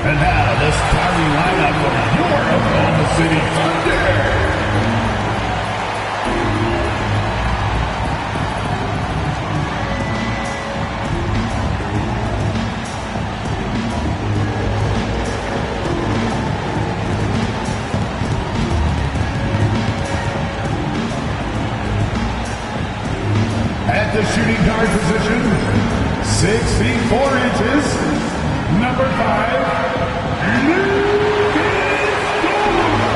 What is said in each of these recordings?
And now the starting lineup for your Oklahoma City Thunder. At the shooting guard position, 6 feet 4 inches, number 5, Lucas Dort.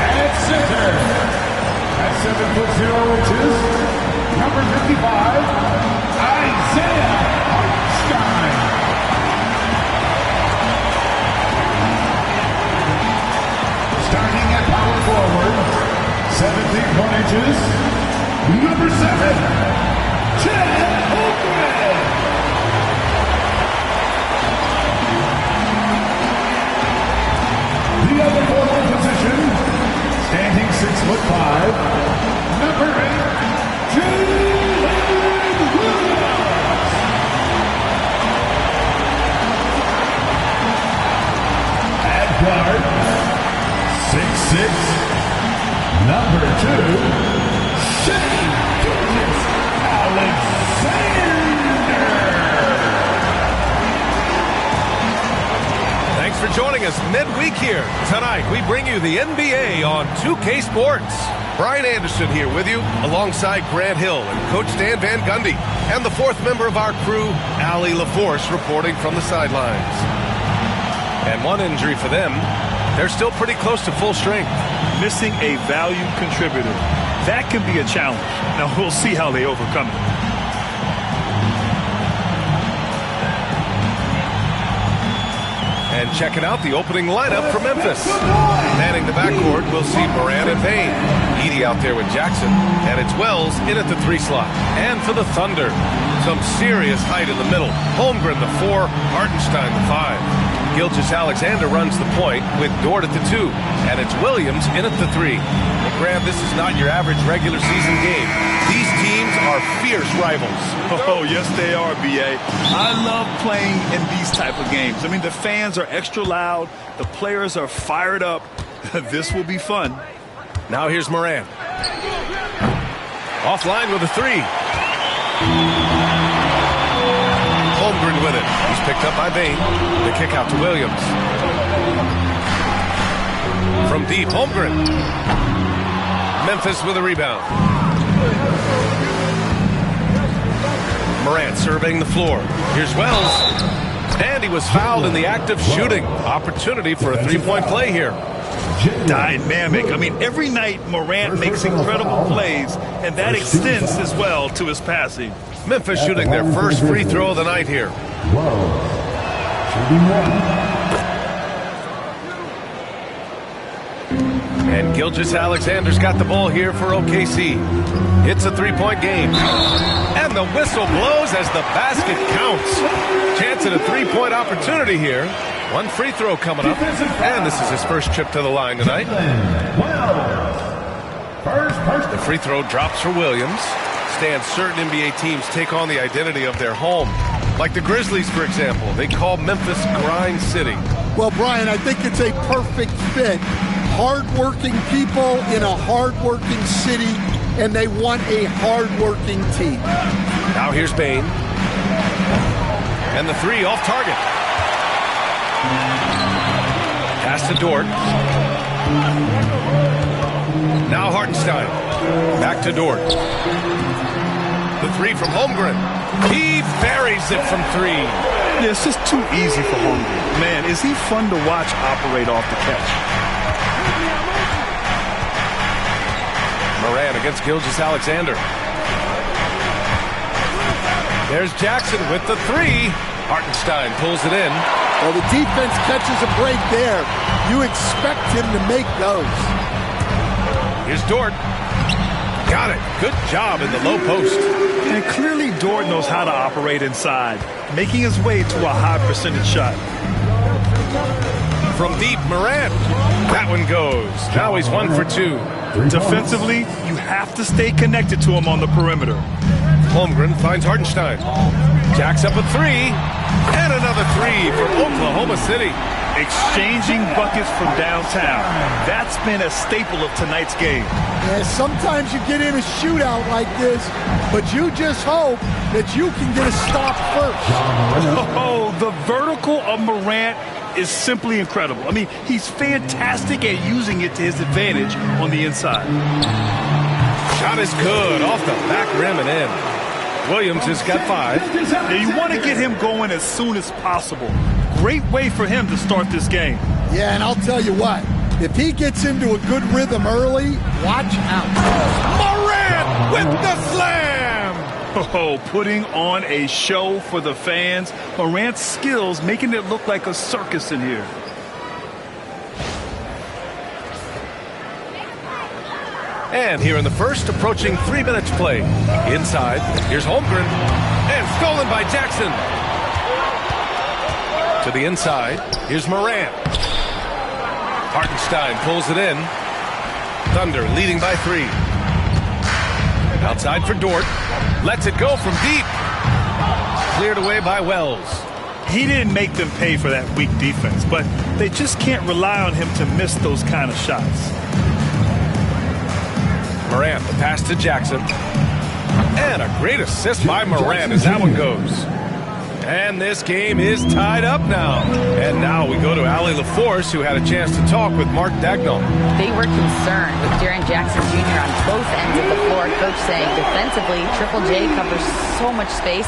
At center, at 7 foot 0 inches, number 55, Isaiah Hartenstein. Starting at power forward, 7 feet 1 inches, number 7, Chet Holmgren. The other forward position, standing 6'5", number 8, Jalen Williams. At guard, 6'6", number 2, Shai Gilgeous-Alexander. Thanks for joining us midweek here. Tonight, we bring you the NBA on 2K Sports. Brian Anderson here with you, alongside Grant Hill and Coach Dan Van Gundy, and the fourth member of our crew, Allie LaForce, reporting from the sidelines. And one injury for them, they're still pretty close to full strength. Missing a valued contributor. That can be a challenge. Now, we'll see how they overcome it. And checking out the opening lineup for Memphis. Manning the backcourt, we'll see Moran and Payne. Edey out there with Jackson. And it's Wells in at the 3 slot. And for the Thunder, some serious height in the middle. Holmgren the 4, Hartenstein the 5. Gilgeous-Alexander runs the point with Dort at the 2, and it's Williams in at the 3. Well, Graham, this is not your average regular season game. These teams are fierce rivals. Oh, yes, they are, B.A. I love playing in these type of games. I mean, the fans are extra loud. The players are fired up. This will be fun. Now here's Moran. Offline with a 3. Holmgren with it. He's picked up by Bane. The kick out to Williams. From deep, Holmgren. Memphis with a rebound. Morant surveying the floor. Here's Wells. And he was fouled in the act of shooting. Opportunity for a 3-point play here. Dynamic. I mean, every night Morant makes incredible plays, and that extends as well to his passing. Memphis shooting their first free throw of the night here. And Gilgeous-Alexander's got the ball here for OKC. It's a 3-point game. And the whistle blows as the basket counts. Chance at a 3-point opportunity here. One free throw coming up. And this is his first trip to the line tonight. The free throw drops for Williams. Stan, certain NBA teams take on the identity of their home. Like the Grizzlies, for example. They call Memphis Grind City. Well, Brian, I think it's a perfect fit. Hard-working people in a hard-working city, and they want a hard-working team. Now here's Bane. And the 3 off target. Pass to Dort. Now Hartenstein. Back to Dort. The 3 from Holmgren. He buries it from 3. Yeah, it's just too easy for Holmgren. Man, is he fun to watch operate off the catch. Moran against Gilgeous-Alexander. There's Jackson with the 3. Hartenstein pulls it in. Well, the defense catches a break there. You expect him to make those. Here's Dort. Got it. Good job in the low post. And clearly Dort knows how to operate inside, making his way to a high percentage shot. From deep, Moran. That one goes. Now he's 1 for 2. Defensively, you have to stay connected to him on the perimeter. Holmgren finds Hartenstein. Jacks up a three. And another three for Oklahoma City. Exchanging buckets from downtown. That's been a staple of tonight's game. Yeah, sometimes you get in a shootout like this, but you just hope that you can get a stop first. Oh, the vertical of Morant is simply incredible. I mean, he's fantastic at using it to his advantage on the inside. Shot is good off the back rim and in. Williams has got 5. Now you want to get him going as soon as possible. Great way for him to start this game. Yeah, and I'll tell you what, if he gets into a good rhythm early, watch out. Morant with the slam! Oh, putting on a show for the fans. Morant's skills making it look like a circus in here. And here in the first, approaching 3 minutes play. Inside, here's Holmgren. And stolen by Jackson. To the inside, here's Morant. Hartenstein pulls it in. Thunder leading by 3. Outside for Dort. Lets it go from deep. Cleared away by Wells. He didn't make them pay for that weak defense, but they just can't rely on him to miss those kind of shots. Morant, the pass to Jackson. And a great assist by Morant as that one goes. And this game is tied up now. And now we go to Allie LaForce, who had a chance to talk with Mark Daigneault. They were concerned with Jaren Jackson Jr. on both ends of the floor. Coach saying defensively, Triple J covers so much space,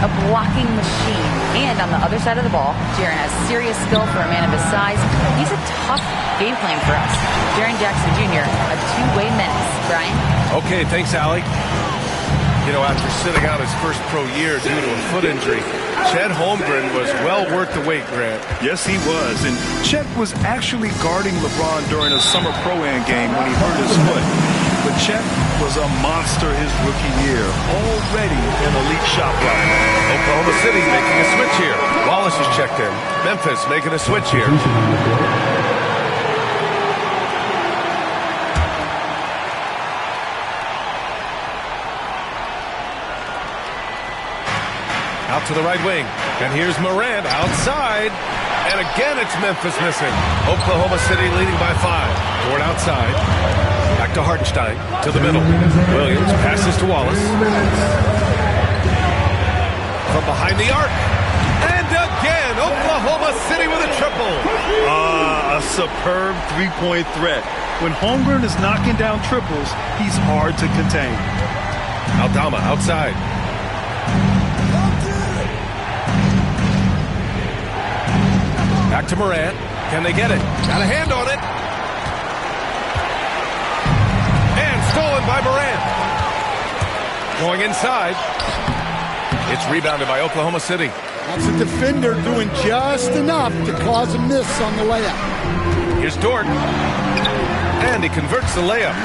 a blocking machine. And on the other side of the ball, Jaren has serious skill for a man of his size. He's a tough game plan for us. Jaren Jackson Jr., a two-way menace. Brian? Okay, thanks, Allie. You know, after sitting out his first pro year due to a foot injury, Chet Holmgren was well worth the wait, Grant. Yes, he was. And Chet was actually guarding LeBron during a summer pro-am game when he hurt his foot. But Chet was a monster his rookie year, already an elite shot blocker. Oklahoma City making a switch here. Wallace is checked in. Memphis making a switch here. Out to the right wing. And here's Morant outside. And again, it's Memphis missing. Oklahoma City leading by 5. Toward outside. Back to Hartenstein. To the middle. Williams passes to Wallace. From behind the arc. And again, Oklahoma City with a triple. A superb three-point threat. When Holmgren is knocking down triples, he's hard to contain. Aldama outside. Back to Morant. Can they get it? Got a hand on it. And stolen by Morant. Going inside. It's rebounded by Oklahoma City. That's a defender doing just enough to cause a miss on the layup. Here's Dort. And he converts the layup.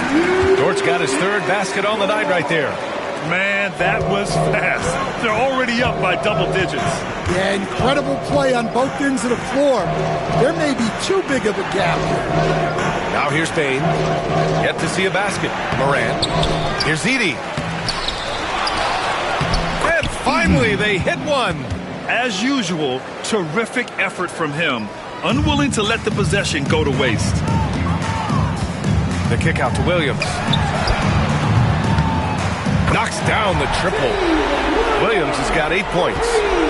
Dort's got his 3rd basket on the night right there. Man, that was fast. They're already up by double digits. Yeah, incredible play on both ends of the floor. There may be too big of a gap here. Now here's Payne. Yet to see a basket. Morant. Here's Edey. And finally, they hit one. As usual, terrific effort from him. Unwilling to let the possession go to waste. The kick out to Williams. Knocks down the triple. Williams has got 8 points.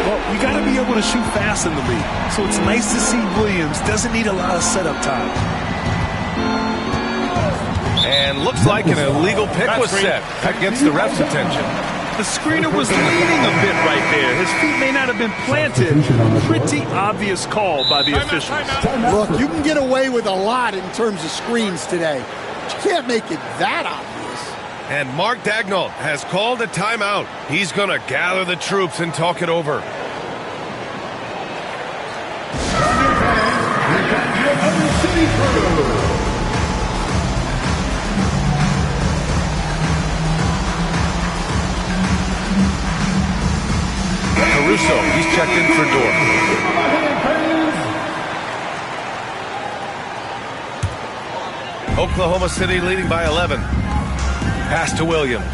Well, you got to be able to shoot fast in the league. So it's nice to see Williams doesn't need a lot of setup time. And looks like an illegal pick was set. That gets the ref's attention. The screener was leaning a bit right there. His feet may not have been planted. Pretty obvious call by the officials. Look, you can get away with a lot in terms of screens today. But you can't make it that obvious. And Mark Daigneault has called a timeout. He's going to gather the troops and talk it over. Caruso, he's checked in for Dort. Oklahoma City leading by 11. Pass to Williams.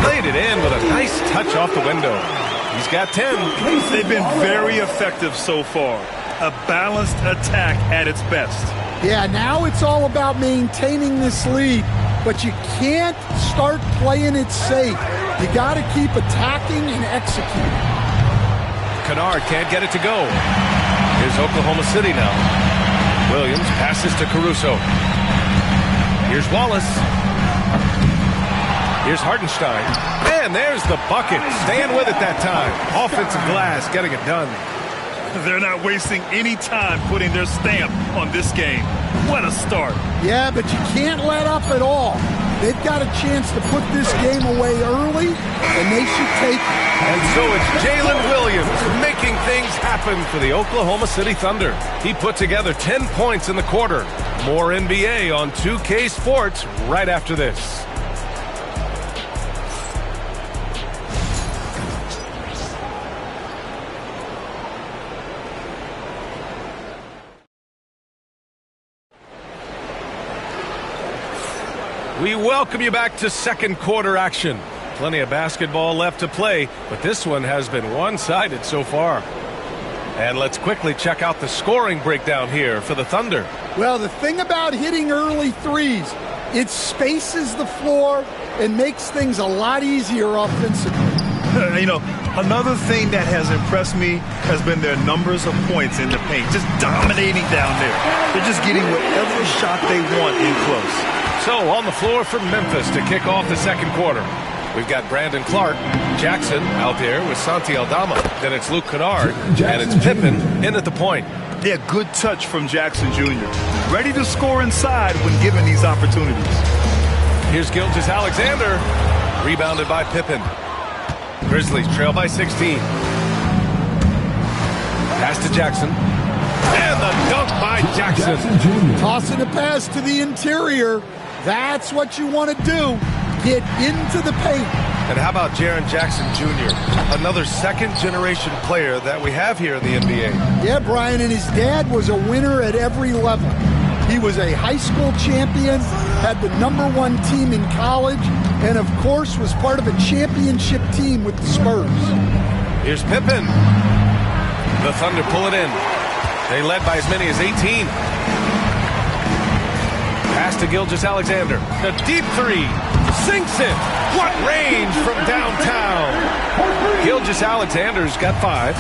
Played it in with a nice touch off the window. He's got 10. They've been very effective so far. A balanced attack at its best. Yeah, now it's all about maintaining this lead, but you can't start playing it safe. You got to keep attacking and executing. Kennard can't get it to go. Here's Oklahoma City now. Williams passes to Caruso. Here's Wallace. Here's Hartenstein. And there's the bucket. Staying with it that time. Offensive glass getting it done. They're not wasting any time putting their stamp on this game. What a start. Yeah, but you can't let up at all. They've got a chance to put this game away early, and they should take it. And so it's Jalen Williams making things happen for the Oklahoma City Thunder. He put together 10 points in the quarter. More NBA on 2K Sports right after this. We welcome you back to second quarter action. Plenty of basketball left to play, but this one has been one-sided so far. And let's quickly check out the scoring breakdown here for the Thunder. Well, the thing about hitting early threes, it spaces the floor and makes things a lot easier offensively. Another thing that has impressed me has been their numbers of points in the paint. Just dominating down there. They're just getting whatever shot they want in close. So on the floor for Memphis to kick off the second quarter. We've got Brandon Clark, Jackson out there with Santi Aldama. Then it's Luke Kennard, and it's Pippen in at the point. Yeah, good touch from Jackson Jr. Ready to score inside when given these opportunities. Here's Gilgeous-Alexander, rebounded by Pippen. Grizzlies trail by 16. Pass to Jackson. And the dunk by Jackson. Tossing a pass to the interior. That's what you want to do. Get into the paint. And how about Jaren Jackson Jr., another second-generation player that we have here in the NBA? Yeah, Brian, and his dad was a winner at every level. He was a high school champion, had the #1 team in college, and, of course, was part of a championship team with the Spurs. Here's Pippen. The Thunder pull it in. They led by as many as 18. Pass to Gilgeous-Alexander. The deep three. Sinks it. What range from downtown. Gilgeous-Alexander's got 5.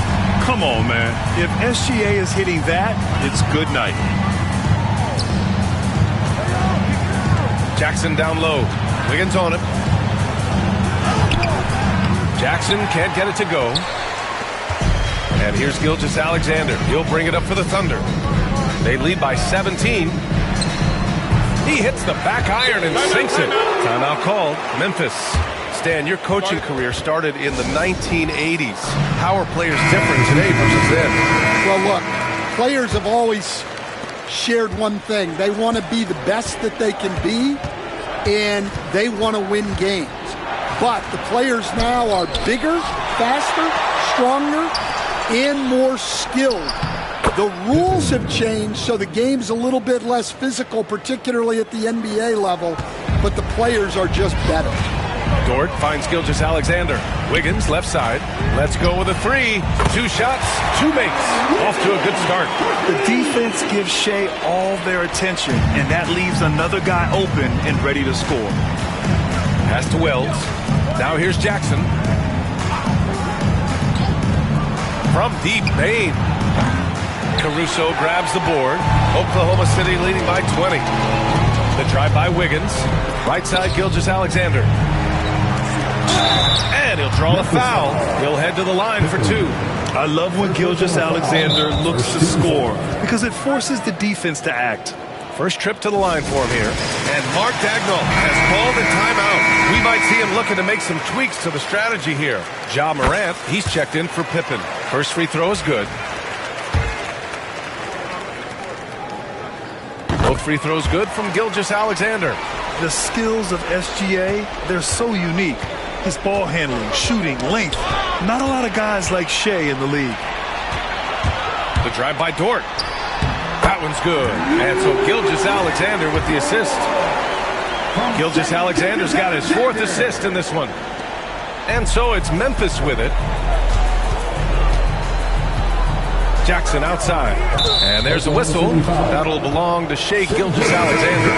Come on, man. If SGA is hitting that, it's good night. Jackson down low. Wiggins on it. Jackson can't get it to go. And here's Gilgeous-Alexander. He'll bring it up for the Thunder. They lead by 17. He hits the back iron and sinks it. Timeout called. Memphis. Stan, your coaching career started in the 1980s. How are players different today versus then? Well, look, players have always shared one thing. They want to be the best that they can be, and they want to win games. But the players now are bigger, faster, stronger, and more skilled. The rules have changed, so the game's a little bit less physical, particularly at the NBA level, but the players are just better. Dort finds Gilgeous-Alexander. Wiggins, left side. Let's go with a 3. 2 shots, 2 makes. Off to a good start. The defense gives Shea all their attention, and that leaves another guy open and ready to score. Pass to Wells. Now here's Jackson. From deep, Bane. Caruso grabs the board. Oklahoma City leading by 20. The drive by Wiggins. Right side, Gilgeous-Alexander. And he'll draw the foul. He'll head to the line for 2. I love when Gilgeous-Alexander looks to score because it forces the defense to act. First trip to the line for him here. And Mark Dagnall has called a timeout. We might see him looking to make some tweaks to the strategy here. Ja Morant, he's checked in for Pippen. First free throw is good. Both free throws good from Gilgeous-Alexander. The skills of SGA, they're so unique. His ball handling, shooting, length. Not a lot of guys like Shea in the league. The drive by Dort. That one's good. And so Gilgeous-Alexander with the assist. Gilgeous-Alexander's got his 4th assist in this one. And so it's Memphis with it. Jackson outside. And there's a whistle. That'll belong to Shai Gilgeous-Alexander.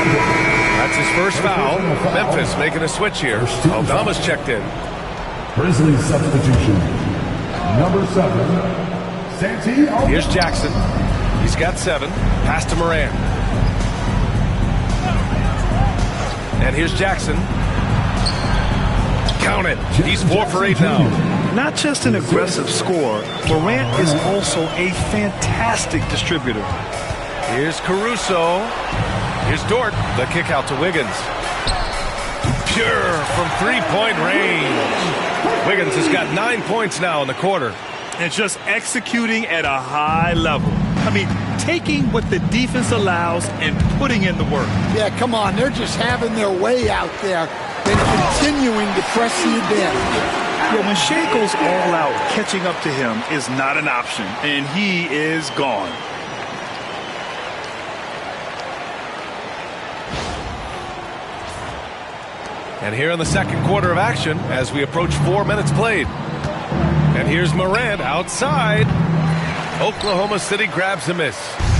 That's his first foul. Memphis making a switch here. Aldama's checked in. Grizzlies substitution. Number 7, Santi Aldama. Here's Jackson. He's got 7. Pass to Morant. And here's Jackson. Count it. He's 4 for 8 now. Not just an aggressive scorer, Morant is also a fantastic distributor. Here's Caruso. Here's Dort. The kick out to Wiggins. Pure from three-point range. Wiggins has got 9 points now in the quarter. And just executing at a high level. I mean, taking what the defense allows and putting in the work. Yeah, come on. They're just having their way out there and continuing to press the advantage. Yeah, when Shai goes all out, catching up to him is not an option, and he is gone. And here in the second quarter of action, as we approach 4 minutes played. And here's Morant outside. Oklahoma City grabs a miss.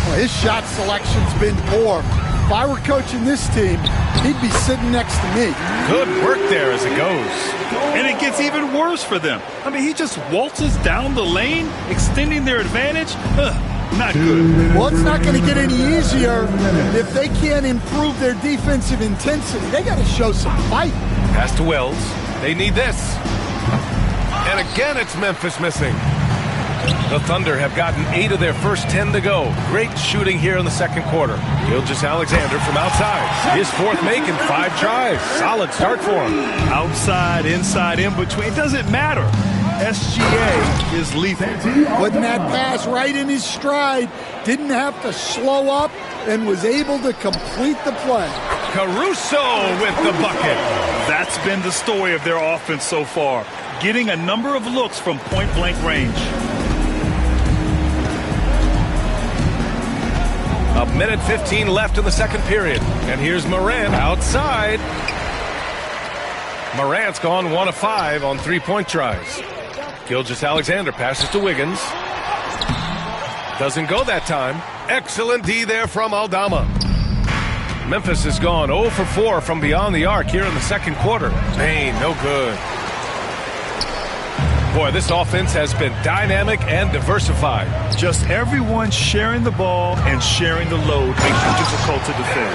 Well, his shot selection's been poor. If I were coaching this team, he'd be sitting next to me. Good work there as it goes. And it gets even worse for them. I mean, he just waltzes down the lane, extending their advantage. Not good. Well, it's not going to get any easier if they can't improve their defensive intensity. They got to show some fight. Pass to Wells. They need this. And again, it's Memphis missing. The Thunder have gotten 8 of their first 10 to go. Great shooting here in the second quarter. Gilgeous-Alexander from outside. His 4th make in 5 tries. Solid start for him. Outside, inside, in between. It doesn't matter. SGA is lethal. Putting that pass right in his stride. Didn't have to slow up and was able to complete the play. Caruso with the bucket. That's been the story of their offense so far. Getting a number of looks from point-blank range. A minute 15 left in the second period. And here's Morant outside. Morant's gone 1 of 5 on 3-point tries. Gilgeous-Alexander passes to Wiggins. Doesn't go that time. Excellent D there from Aldama. Memphis has gone 0 for 4 from beyond the arc here in the second quarter. Payne, no good. Boy, this offense has been dynamic and diversified. Just everyone sharing the ball and sharing the load makes it difficult to defend.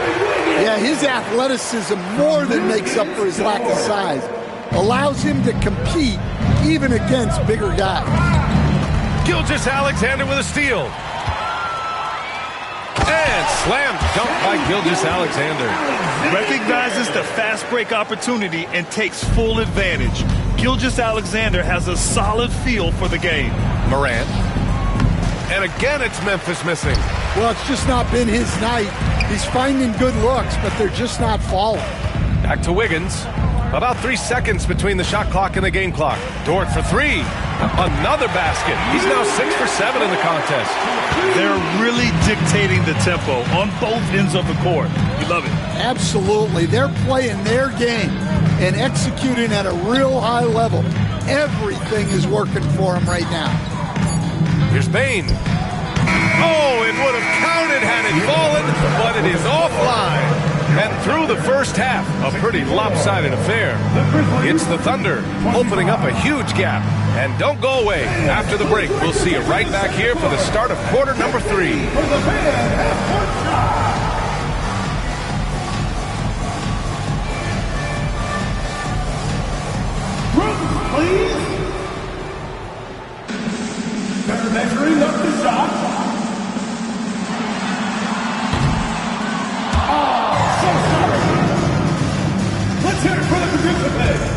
Yeah, his athleticism more than makes up for his lack of size. Allows him to compete even against bigger guys. Gilgeous-Alexander with a steal. And slam dunk by Gilgeous-Alexander. Recognizes the fast break opportunity and takes full advantage. Gilgeous-Alexander has a solid feel for the game. Morant. And again, it's Memphis missing. Well, it's just not been his night. He's finding good looks, but they're just not falling. Back to Wiggins. About 3 seconds between the shot clock and the game clock. Dort for 3. Another basket. He's now 6 for 7 in the contest. They're really dictating the tempo on both ends of the court. You love it. Absolutely. They're playing their game and executing at a real high level. Everything is working for them right now. Here's Payne. Oh, it would have counted had it fallen, but it is offline. And through the first half, a pretty lopsided affair. It's the Thunder opening up a huge gap. And don't go away. After the break, we'll see you right back here for the start of quarter number 3. Please. Measuring up the shot. So sorry. Let's hear it for the participants.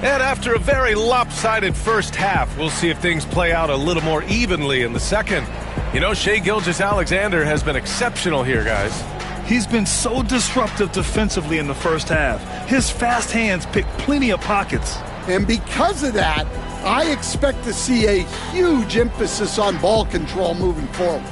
And after a very lopsided first half, we'll see if things play out a little more evenly in the second. You know, Shai Gilgeous-Alexander has been exceptional here, guys. He's been so disruptive defensively in the first half. His fast hands pick plenty of pockets. And because of that, I expect to see a huge emphasis on ball control moving forward.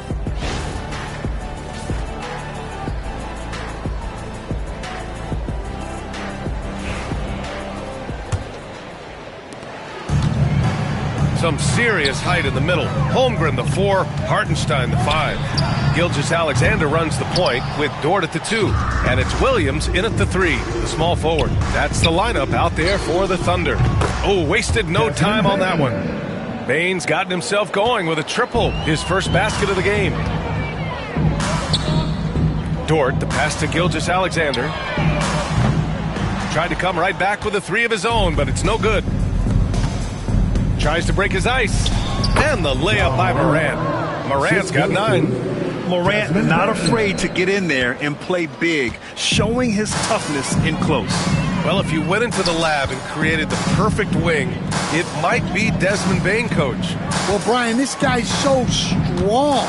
Some serious height in the middle. Holmgren the 4, Hartenstein the 5. Gilgeous-Alexander runs the point with Dort at the 2. And it's Williams in at the 3, the small forward. That's the lineup out there for the Thunder. Oh, wasted no time on that one. Bane's gotten himself going with a triple, his first basket of the game. Dort, the pass to Gilgeous-Alexander. Tried to come right back with a 3 of his own, but it's no good. Tries to break his ice. And the layup by Morant. Morant's got 9. Morant not afraid to get in there and play big, showing his toughness in close. Well, if you went into the lab and created the perfect wing, it might be Desmond Bane, coach. Well, Brian, this guy's so strong.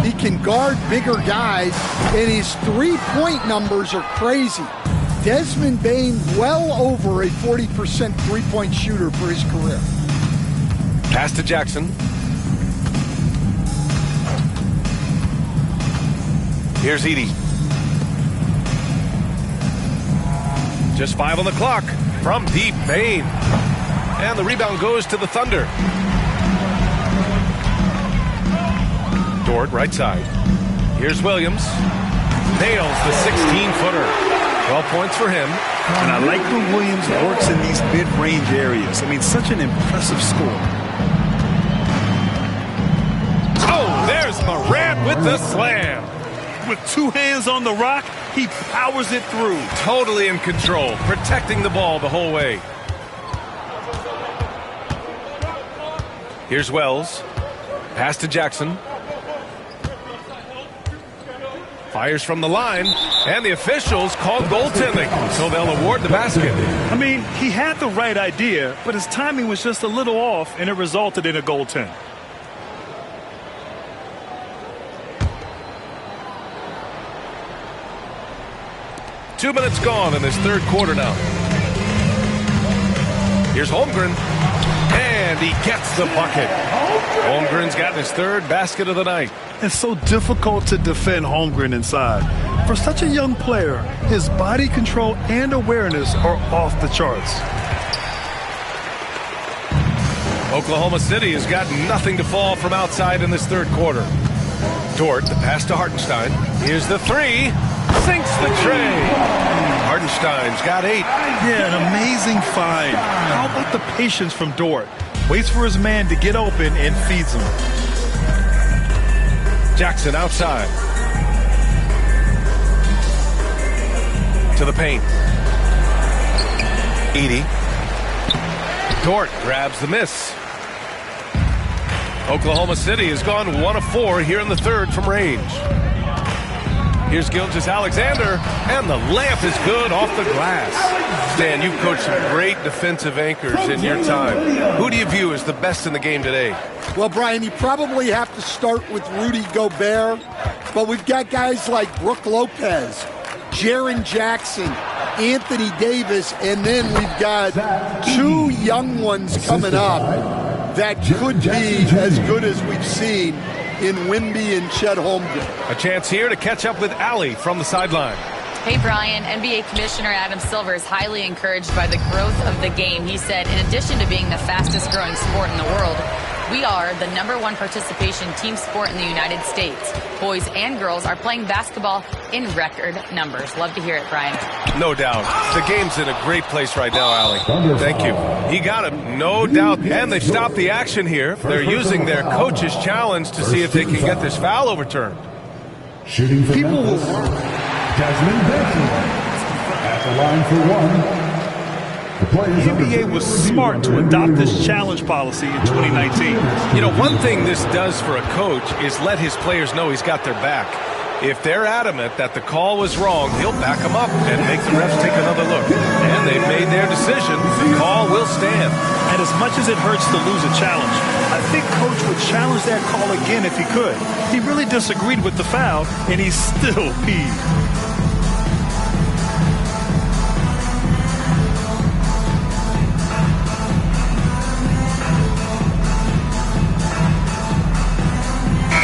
He can guard bigger guys, and his three-point numbers are crazy. Desmond Bane well over a 40% three-point shooter for his career. Pass to Jackson. Here's Edey. Just 5 on the clock from deep. Bane. And the rebound goes to the Thunder. Dort, right side. Here's Williams. Nails the 16-footer. 12 points for him. And I like when Williams works in these mid-range areas. I mean, such an impressive score. Oh, there's Morant with the slam. With 2 hands on the rock, he powers it through. Totally in control, protecting the ball the whole way. Here's Wells. Pass to Jackson. Fires from the line, and the officials call goaltending, so they'll award the basket. I mean, he had the right idea, but his timing was just a little off, and it resulted in a goaltend. Two minutes gone in this third quarter now. Here's Holmgren, and he gets the bucket. Holmgren's gotten his third basket of the night. It's so difficult to defend Holmgren inside. For such a young player, his body control and awareness are off the charts. Oklahoma City has got nothing to fall from outside in this third quarter. Dort, the pass to Hartenstein. Here's the 3. Sinks the tray. Hartenstein's got 8. Yeah, an amazing find. How about the patience from Dort? Waits for his man to get open and feeds him. Jackson outside. To the paint. Edey. Dort grabs the miss. Oklahoma City has gone 1 of 4 here in the third from range. Here's Gilgeous-Alexander, and the layup is good off the glass. Stan, you've coached some great defensive anchors in your time. Who do you view as the best in the game today? Well, Brian, you probably have to start with Rudy Gobert, but we've got guys like Brook Lopez, Jaren Jackson, Anthony Davis, and then we've got 2 young ones coming up that could be as good as we've seen in Wemby and Chet Holmgren. A chance here to catch up with Allie from the sideline. Hey, Brian. NBA Commissioner Adam Silver is highly encouraged by the growth of the game. He said, in addition to being the fastest growing sport in the world, we are the #1 participation team sport in the United States. Boys and girls are playing basketball in record numbers. Love to hear it, Brian. No doubt. The game's in a great place right now, Allie. Thank you. He got him, no doubt. And they've stopped the action here. They're using their coach's challenge to see if they can get this foul overturned. Shooting for People will Desmond Bane at the line for 1. The NBA was smart to adopt this challenge policy in 2019. You know, one thing this does for a coach is let his players know he's got their back. If they're adamant that the call was wrong, he'll back them up and make the refs take another look. And they've made their decision. The call will stand. And as much as it hurts to lose a challenge, I think Coach would challenge that call again if he could. He really disagreed with the foul, and he's still peeved.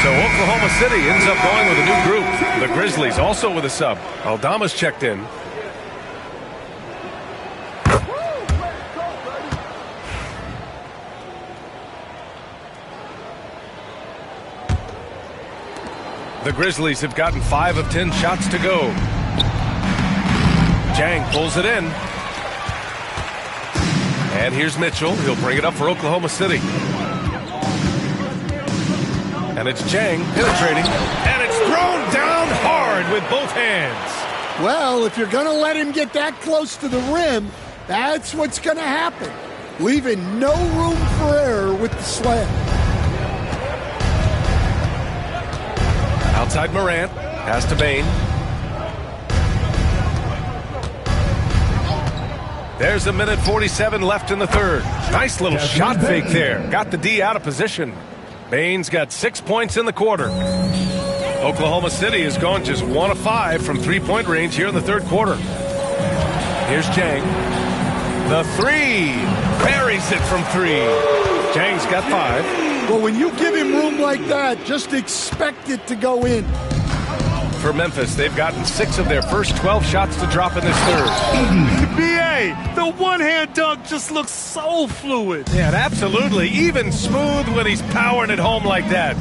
So Oklahoma City ends up going with a new group. The Grizzlies also with a sub. Aldama's checked in. The Grizzlies have gotten 5 of 10 shots to go. Jang pulls it in. And here's Mitchell. He'll bring it up for Oklahoma City. And it's Jang penetrating. And it's thrown down hard with both hands. Well, if you're going to let him get that close to the rim, that's what's going to happen. Leaving no room for error with the slam. Outside Morant. Pass to Bane. There's 1:47 left in the third. Nice little shot fake there. Got the D out of position. Bane's got 6 points in the quarter. Oklahoma City has gone just 1 of 5 from three-point range here in the third quarter. Here's Jang. The three. Buries it from 3. Jang's got 5. Well, when you give him room like that, just expect it to go in. For Memphis, they've gotten 6 of their first 12 shots to drop in this third. B.A., the one-hand dunk just looks so fluid. Yeah, and absolutely. Even smooth when he's powering it home like that.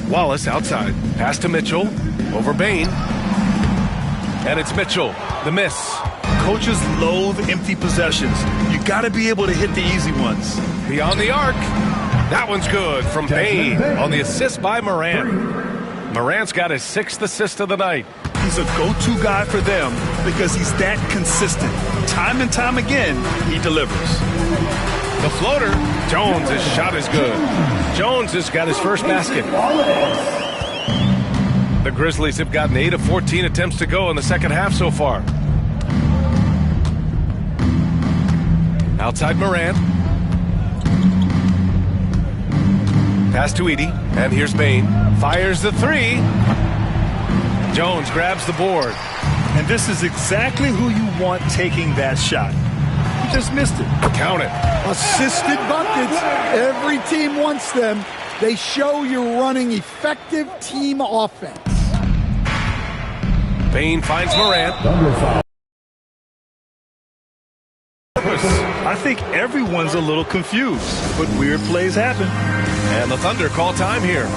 Wallace outside. Pass to Mitchell. Over Bane. And it's Mitchell. The miss. Coaches loathe empty possessions. You got to be able to hit the easy ones. Beyond the arc. That one's good from Bane on the assist by Morant. Morant's got his 6th assist of the night. He's a go-to guy for them because he's that consistent. Time and time again, he delivers. The floater. Jones' shot is good. Jones has got his first basket. The Grizzlies have gotten 8 of 14 attempts to go in the second half so far. Outside Morant. Pass to Edey, and here's Bane. Fires the 3. Jones grabs the board. And this is exactly who you want taking that shot. He just missed it. Count it. Assisted buckets. Every team wants them. They show you're running effective team offense. Bane finds Morant. I think everyone's a little confused, but weird plays happen. And the Thunder call time here.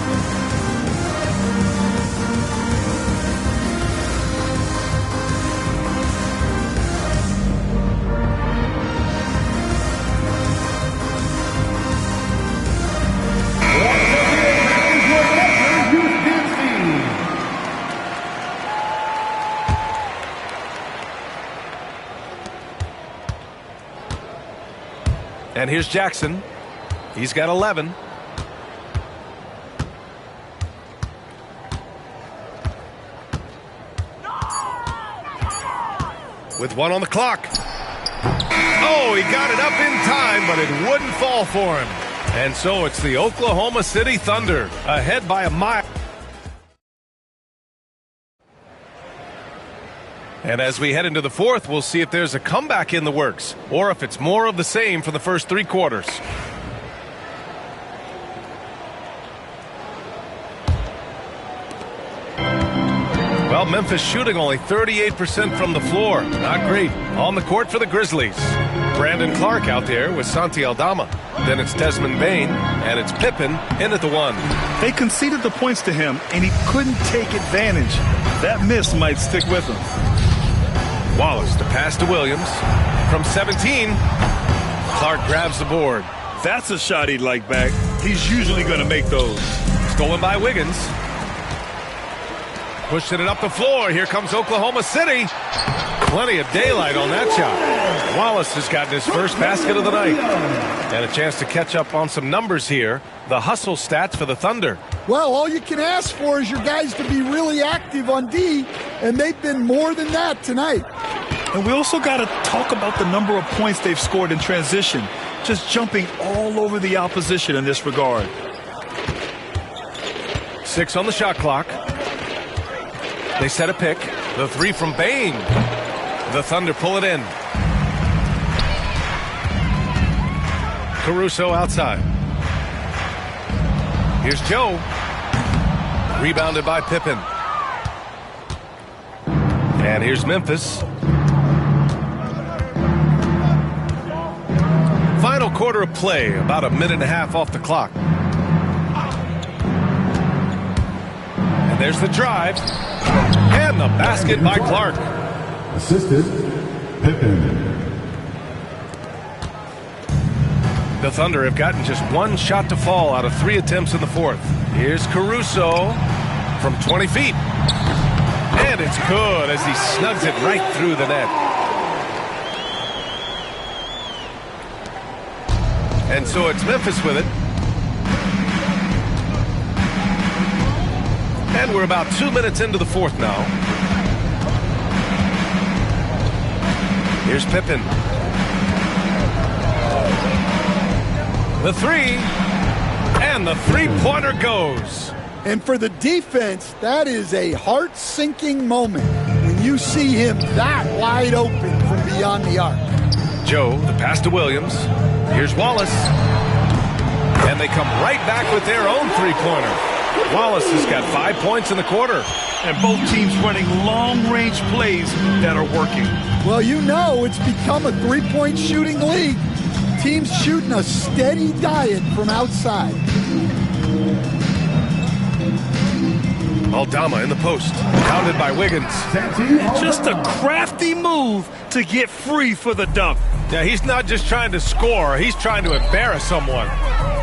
And here's Jackson. He's got 11. With 1 on the clock. Oh, he got it up in time, but it wouldn't fall for him. And so it's the Oklahoma City Thunder ahead by a mile. And as we head into the fourth, we'll see if there's a comeback in the works or if it's more of the same for the first 3 quarters. Well, Memphis shooting only 38% from the floor. Not great. On the court for the Grizzlies. Brandon Clark out there with Santi Aldama. Then it's Desmond Bane, and it's Pippen in at the 1. They conceded the points to him, and he couldn't take advantage. That miss might stick with him. Wallace, the pass to Williams. From 17, Clark grabs the board. That's a shot he'd like back. He's usually going to make those. Stolen by Wiggins. Pushing it up the floor. Here comes Oklahoma City. Plenty of daylight on that shot. Wallace has gotten his first basket of the night. And a chance to catch up on some numbers here. The hustle stats for the Thunder. Well, all you can ask for is your guys to be really active on D and they've been more than that tonight. And we also got to talk about the number of points they've scored in transition, just jumping all over the opposition in this regard. 6 on the shot clock. They set a pick. The 3 from Bane. The Thunder pull it in. Caruso outside. Here's Joe. Rebounded by Pippen. And here's Memphis. Final quarter of play, about a minute and a half off the clock. And there's the drive. And the basket by Clark. Assisted, Pippen. The Thunder have gotten just 1 shot to fall out of 3 attempts in the fourth. Here's Caruso from 20 feet. And it's good as he snugs it right through the net. And so it's Memphis with it. And we're about 2 minutes into the fourth now. Here's Pippen. The 3. And the three-pointer goes. And for the defense, that is a heart-sinking moment when you see him that wide open from beyond the arc. Joe, the pass to Williams. Here's Wallace. And they come right back with their own three-pointer. Wallace has got 5 points in the quarter. And both teams running long-range plays that are working. Well, you know it's become a three-point shooting league. Teams shooting a steady diet from outside. Aldama in the post. Pounded by Wiggins. Just a crafty move to get free for the dunk. Yeah, he's not just trying to score. He's trying to embarrass someone.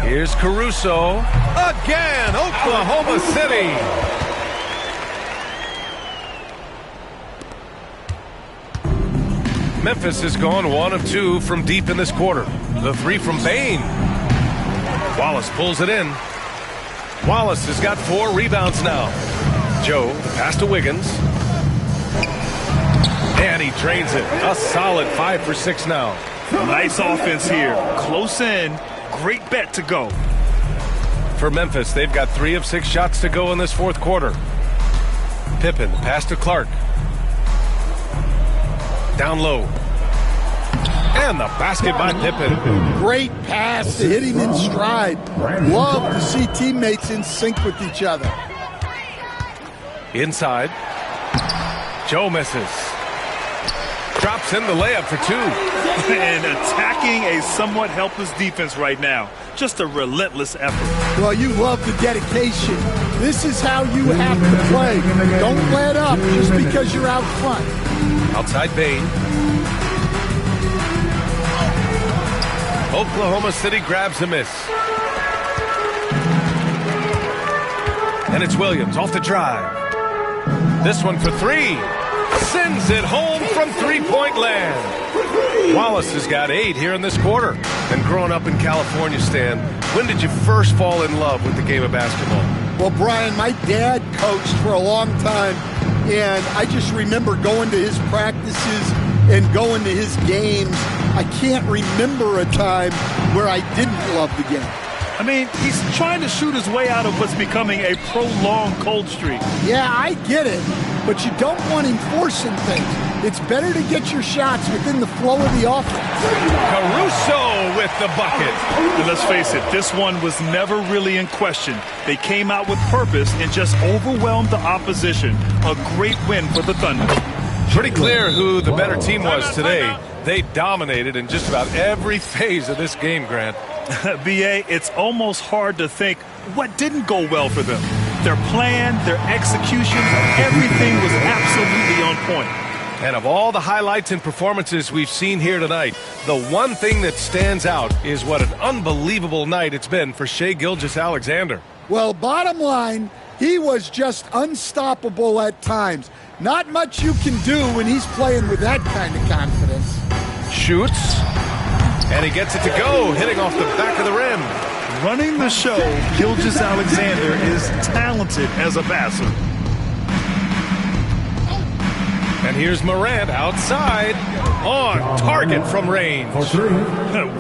Here's Caruso. Again, Oklahoma City. Memphis has gone 1 of 2 from deep in this quarter. The 3 from Bane. Wallace pulls it in. Wallace has got 4 rebounds now. Joe, the pass to Wiggins. And he drains it. A solid 5 for 6 now. Nice offense here. Close in. Great bet to go. For Memphis, they've got 3 of 6 shots to go in this fourth quarter. Pippen, pass to Clark. Down low. And the basket by Pippen. Great pass to hit him in stride. Love to see teammates in sync with each other. Inside. Joe misses. Drops in the layup for 2. And attacking a somewhat helpless defense right now. Just a relentless effort. Well, you love the dedication. This is how you have to play. Don't let up just because you're out front. Outside Bane. Oklahoma City grabs a miss. And it's Williams off the drive. This one for 3. Sends it home from three-point land. Wallace has got 8 here in this quarter. And growing up in California, Stan, when did you first fall in love with the game of basketball? Well, Brian, my dad coached for a long time, and I just remember going to his practices and going to his games. I can't remember a time where I didn't love the game. I mean, he's trying to shoot his way out of what's becoming a prolonged cold streak. Yeah, I get it, but you don't want him forcing things. It's better to get your shots within the flow of the offense. Caruso with the bucket. And let's face it, this one was never really in question. They came out with purpose and just overwhelmed the opposition. A great win for the Thunder. Pretty clear who the better team was today. They dominated in just about every phase of this game, Grant. B.A., it's almost hard to think what didn't go well for them. Their plan, their execution, everything was absolutely on point. And of all the highlights and performances we've seen here tonight, the one thing that stands out is what an unbelievable night it's been for Shai Gilgeous-Alexander. Well, bottom line, he was just unstoppable at times. Not much you can do when he's playing with that kind of confidence. Shoots, and he gets it to go, hitting off the back of the rim. Running the show, Gilgeous-Alexander is talented as a passer. And here's Morant outside. On target from range. For 3.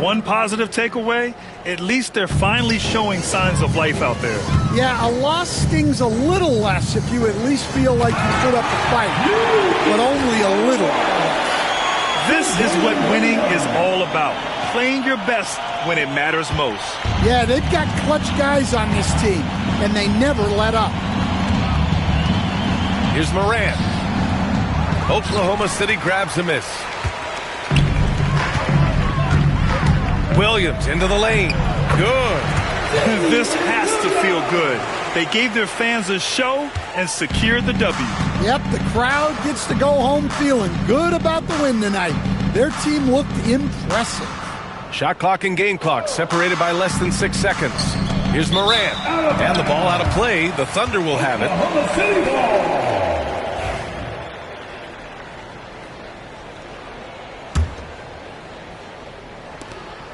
One positive takeaway, at least they're finally showing signs of life out there. Yeah, a loss stings a little less if you at least feel like you put up a fight, but only a little. This is what winning is all about. Playing your best when it matters most. Yeah, they've got clutch guys on this team, and they never let up. Here's Morant. Oklahoma City grabs a miss. Williams into the lane. Good. This has to feel good. They gave their fans a show and secured the W. Yep, the crowd gets to go home feeling good about the win tonight. Their team looked impressive. Shot clock and game clock separated by less than 6 seconds. Here's Morant. And the ball out of play. The Thunder will have it. Oklahoma City ball.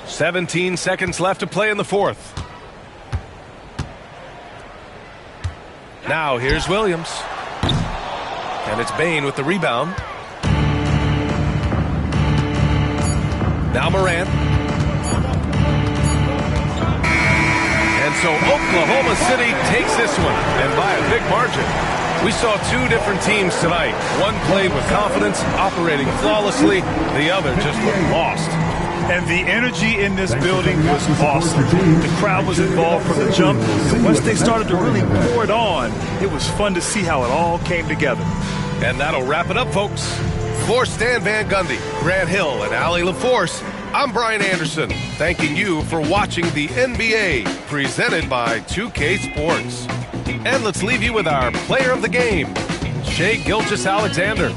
17 seconds left to play in the fourth. Now here's Williams. And it's Bane with the rebound. Now Morant. And so Oklahoma City takes this one, and by a big margin. We saw two different teams tonight. One played with confidence, operating flawlessly. The other just looked lost. And the energy in this building was awesome. The crowd was involved from the jump, and once they started to really pour it on, it was fun to see how it all came together. And that'll wrap it up, folks. For Stan Van Gundy, Grant Hill, and Allie LaForce, I'm Brian Anderson, thanking you for watching the NBA, presented by 2K Sports. And let's leave you with our player of the game, Shai Gilgeous-Alexander.